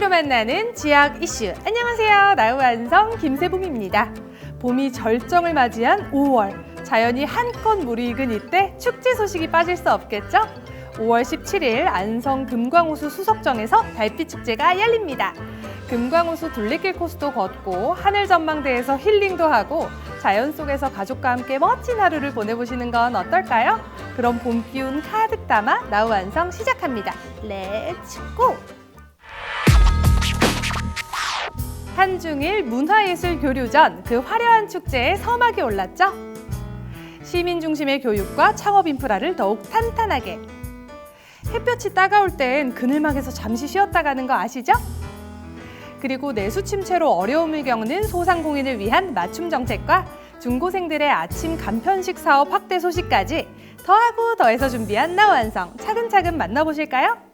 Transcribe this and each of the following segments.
이벤트로 만나는 지역 이슈. 안녕하세요. 나우안성 김세봉입니다. 봄이 절정을 맞이한 5월. 자연이 한껏 무르익은 이때 축제 소식이 빠질 수 없겠죠? 5월 17일 안성 금광호수 수석정에서 달빛축제가 열립니다. 금광호수 둘레길 코스도 걷고 하늘 전망대에서 힐링도 하고 자연 속에서 가족과 함께 멋진 하루를 보내보시는 건 어떨까요? 그럼 봄 기운 가득 담아 나우안성 시작합니다. 렛츠 고! 한중일 문화예술교류전 그 화려한 축제에 서막이 올랐죠? 시민 중심의 교육과 창업 인프라를 더욱 탄탄하게. 햇볕이 따가울 땐 그늘막에서 잠시 쉬었다 가는 거 아시죠? 그리고 내수 침체로 어려움을 겪는 소상공인을 위한 맞춤 정책과 중고생들의 아침 간편식 사업 확대 소식까지 더하고 더해서 준비한 나우안성 차근차근 만나보실까요?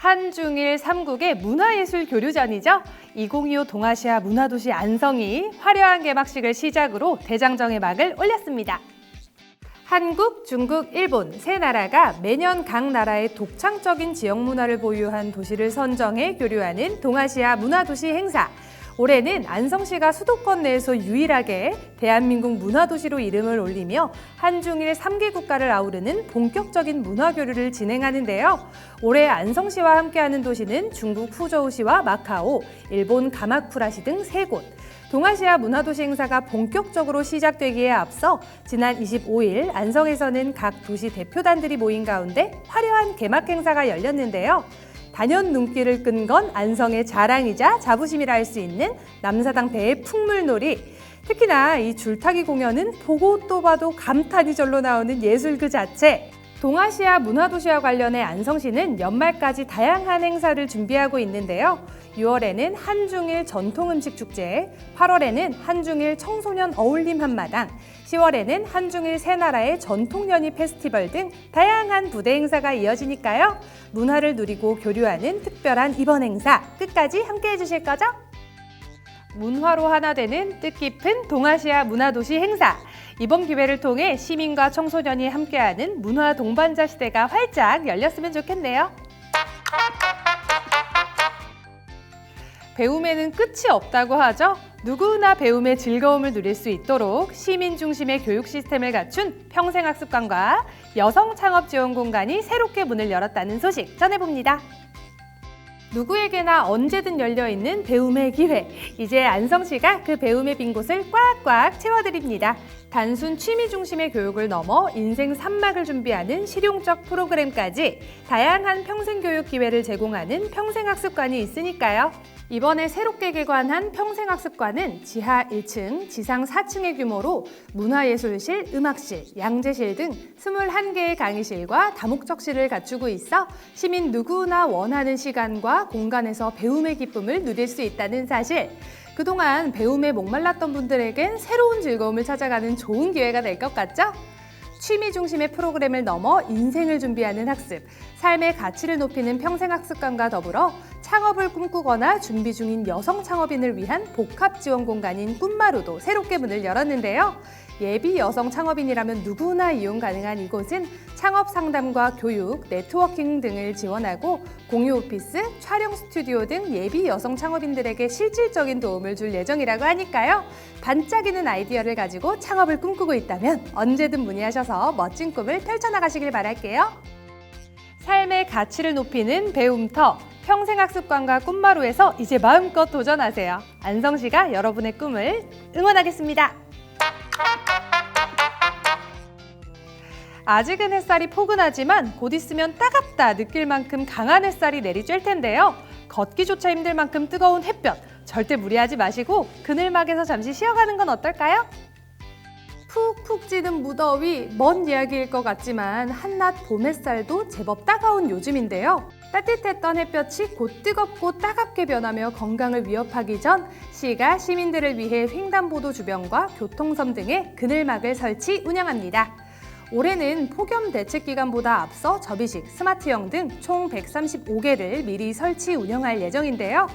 한중일 3국의 문화예술교류전이죠. 2025 동아시아 문화도시 안성이 화려한 개막식을 시작으로 대장정의 막을 올렸습니다. 한국, 중국, 일본 세 나라가 매년 각 나라의 독창적인 지역 문화를 보유한 도시를 선정해 교류하는 동아시아 문화도시 행사. 올해는 안성시가 수도권 내에서 유일하게 대한민국 문화도시로 이름을 올리며 한중일 3개 국가를 아우르는 본격적인 문화교류를 진행하는데요. 올해 안성시와 함께하는 도시는 중국 후저우시와 마카오, 일본 가마쿠라시 등 3곳. 동아시아 문화도시 행사가 본격적으로 시작되기에 앞서 지난 25일 안성에서는 각 도시 대표단들이 모인 가운데 화려한 개막 행사가 열렸는데요. 단연 눈길을 끈 건 안성의 자랑이자 자부심이라 할 수 있는 남사당배의 풍물놀이. 특히나 이 줄타기 공연은 보고 또 봐도 감탄이 절로 나오는 예술 그 자체. 동아시아 문화도시와 관련해 안성시는 연말까지 다양한 행사를 준비하고 있는데요. 6월에는 한중일 전통음식 축제, 8월에는 한중일 청소년 어울림 한마당, 10월에는 한중일 세 나라의 전통연희 페스티벌 등 다양한 부대 행사가 이어지니까요. 문화를 누리고 교류하는 특별한 이번 행사 끝까지 함께해 주실 거죠? 문화로 하나 되는 뜻깊은 동아시아 문화도시 행사. 이번 기회를 통해 시민과 청소년이 함께하는 문화 동반자 시대가 활짝 열렸으면 좋겠네요. 배움에는 끝이 없다고 하죠. 누구나 배움의 즐거움을 누릴 수 있도록 시민 중심의 교육 시스템을 갖춘 평생학습관과 여성 창업 지원 공간이 새롭게 문을 열었다는 소식 전해봅니다. 누구에게나 언제든 열려있는 배움의 기회. 이제 안성시가 그 배움의 빈 곳을 꽉꽉 채워드립니다. 단순 취미 중심의 교육을 넘어 인생 3막을 준비하는 실용적 프로그램까지 다양한 평생교육 기회를 제공하는 평생학습관이 있으니까요. 이번에 새롭게 개관한 평생학습관은 지하 1층, 지상 4층의 규모로 문화예술실, 음악실, 양재실 등 21개의 강의실과 다목적실을 갖추고 있어 시민 누구나 원하는 시간과 공간에서 배움의 기쁨을 누릴 수 있다는 사실. 그동안 배움에 목말랐던 분들에겐 새로운 즐거움을 찾아가는 좋은 기회가 될 것 같죠? 취미 중심의 프로그램을 넘어 인생을 준비하는 학습, 삶의 가치를 높이는 평생학습관과 더불어 창업을 꿈꾸거나 준비 중인 여성 창업인을 위한 복합 지원 공간인 꿈마루도 새롭게 문을 열었는데요. 예비 여성 창업인이라면 누구나 이용 가능한 이곳은 창업 상담과 교육, 네트워킹 등을 지원하고 공유 오피스, 촬영 스튜디오 등 예비 여성 창업인들에게 실질적인 도움을 줄 예정이라고 하니까요. 반짝이는 아이디어를 가지고 창업을 꿈꾸고 있다면 언제든 문의하셔서 멋진 꿈을 펼쳐나가시길 바랄게요. 삶의 가치를 높이는 배움터, 평생학습관과 꿈마루에서 이제 마음껏 도전하세요. 안성시가 여러분의 꿈을 응원하겠습니다. 아직은 햇살이 포근하지만 곧 있으면 따갑다 느낄 만큼 강한 햇살이 내리쬐을 텐데요. 걷기조차 힘들 만큼 뜨거운 햇볕, 절대 무리하지 마시고 그늘막에서 잠시 쉬어가는 건 어떨까요? 푹푹 찌는 무더위, 먼 이야기일 것 같지만 한낮 봄 햇살도 제법 따가운 요즘인데요. 따뜻했던 햇볕이 곧 뜨겁고 따갑게 변하며 건강을 위협하기 전 시가 시민들을 위해 횡단보도 주변과 교통섬 등의 그늘막을 설치 운영합니다. 올해는 폭염 대책 기간보다 앞서 접이식, 스마트형 등 총 135개를 미리 설치 운영할 예정인데요.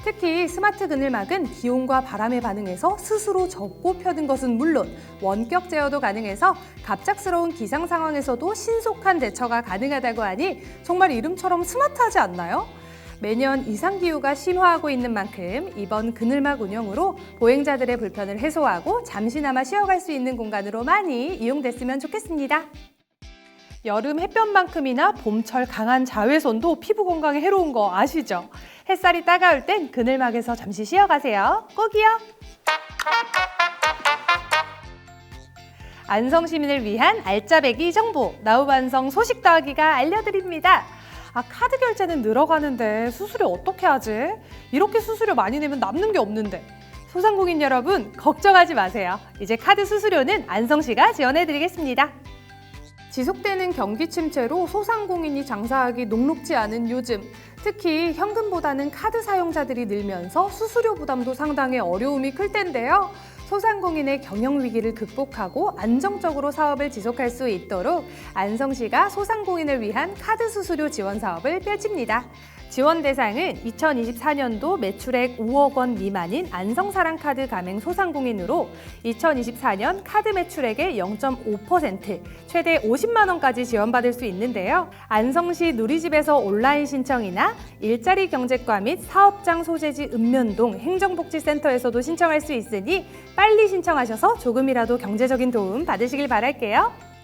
특히 스마트 그늘막은 기온과 바람에 반응해서 스스로 접고 펴는 것은 물론 원격 제어도 가능해서 갑작스러운 기상 상황에서도 신속한 대처가 가능하다고 하니 정말 이름처럼 스마트하지 않나요? 매년 이상기후가 심화하고 있는 만큼 이번 그늘막 운영으로 보행자들의 불편을 해소하고 잠시나마 쉬어갈 수 있는 공간으로 많이 이용됐으면 좋겠습니다. 여름 햇볕만큼이나 봄철 강한 자외선도 피부 건강에 해로운 거 아시죠? 햇살이 따가울 땐 그늘막에서 잠시 쉬어가세요. 꼭이요! 안성 시민을 위한 알짜배기 정보, 나우반성 소식 더하기가 알려드립니다. 카드 결제는 늘어가는데 수수료 어떻게 하지? 이렇게 수수료 많이 내면 남는 게 없는데. 소상공인 여러분, 걱정하지 마세요. 이제 카드 수수료는 안성시가 지원해드리겠습니다. 지속되는 경기 침체로 소상공인이 장사하기 녹록지 않은 요즘, 특히 현금보다는 카드 사용자들이 늘면서 수수료 부담도 상당히 어려움이 클 텐데요. 소상공인의 경영 위기를 극복하고 안정적으로 사업을 지속할 수 있도록 안성시가 소상공인을 위한 카드 수수료 지원 사업을 펼칩니다. 지원 대상은 2024년도 매출액 5억 원 미만인 안성사랑카드 가맹 소상공인으로 2024년 카드 매출액의 0.5%, 최대 50만 원까지 지원받을 수 있는데요. 안성시 누리집에서 온라인 신청이나 일자리 경제과 및 사업장 소재지 읍면동 행정복지센터에서도 신청할 수 있으니 빨리 신청하셔서 조금이라도 경제적인 도움 받으시길 바랄게요.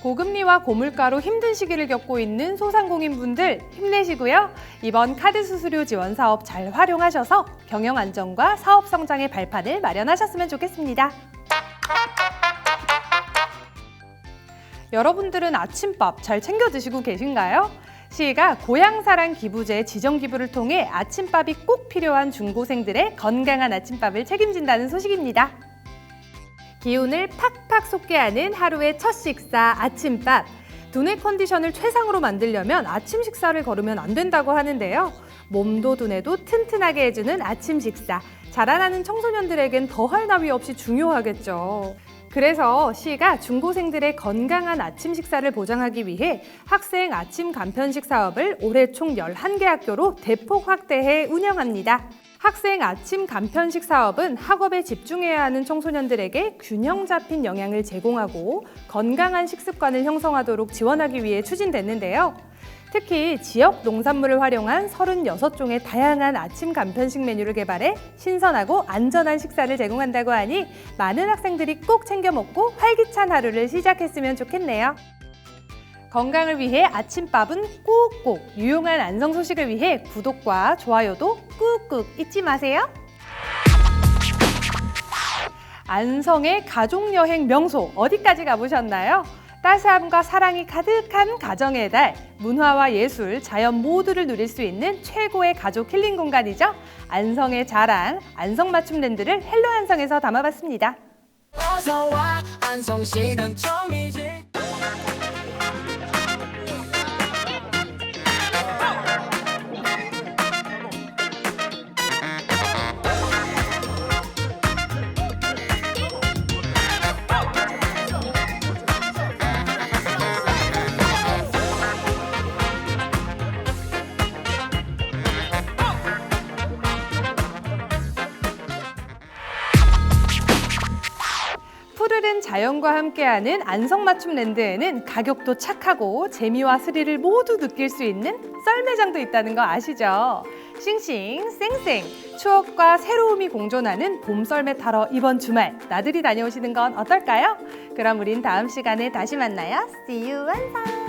고금리와 고물가로 힘든 시기를 겪고 있는 소상공인분들 힘내시고요. 이번 카드 수수료 지원 사업 잘 활용하셔서 경영 안정과 사업 성장의 발판을 마련하셨으면 좋겠습니다. 여러분들은 아침밥 잘 챙겨 드시고 계신가요? 시가 고향사랑 기부제 지정 기부를 통해 아침밥이 꼭 필요한 중고생들의 건강한 아침밥을 책임진다는 소식입니다. 기운을 팍팍 솟게 하는 하루의 첫 식사, 아침밥. 두뇌 컨디션을 최상으로 만들려면 아침 식사를 거르면 안 된다고 하는데요. 몸도 두뇌도 튼튼하게 해주는 아침 식사. 자라나는 청소년들에겐 더할 나위 없이 중요하겠죠. 그래서 시가 중고생들의 건강한 아침 식사를 보장하기 위해 학생 아침 간편식 사업을 올해 총 11개 학교로 대폭 확대해 운영합니다. 학생 아침 간편식 사업은 학업에 집중해야 하는 청소년들에게 균형 잡힌 영양을 제공하고 건강한 식습관을 형성하도록 지원하기 위해 추진됐는데요. 특히 지역 농산물을 활용한 36종의 다양한 아침 간편식 메뉴를 개발해 신선하고 안전한 식사를 제공한다고 하니 많은 학생들이 꼭 챙겨 먹고 활기찬 하루를 시작했으면 좋겠네요. 건강을 위해 아침밥은 꾹꾹, 유용한 안성 소식을 위해 구독과 좋아요도 꾹꾹 잊지 마세요. 안성의 가족여행 명소 어디까지 가보셨나요? 따스함과 사랑이 가득한 가정의 달, 문화와 예술, 자연 모두를 누릴 수 있는 최고의 가족 힐링 공간이죠. 안성의 자랑, 안성맞춤랜드를 헬로 안성에서 담아봤습니다. 어서와 안성시는 처음이지. 푸르른 자연과 함께하는 안성맞춤랜드에는 가격도 착하고 재미와 스릴을 모두 느낄 수 있는 썰매장도 있다는 거 아시죠? 싱싱 쌩쌩 추억과 새로움이 공존하는 봄 썰매 타러 이번 주말 나들이 다녀오시는 건 어떨까요? 그럼 우린 다음 시간에 다시 만나요. See you 안성!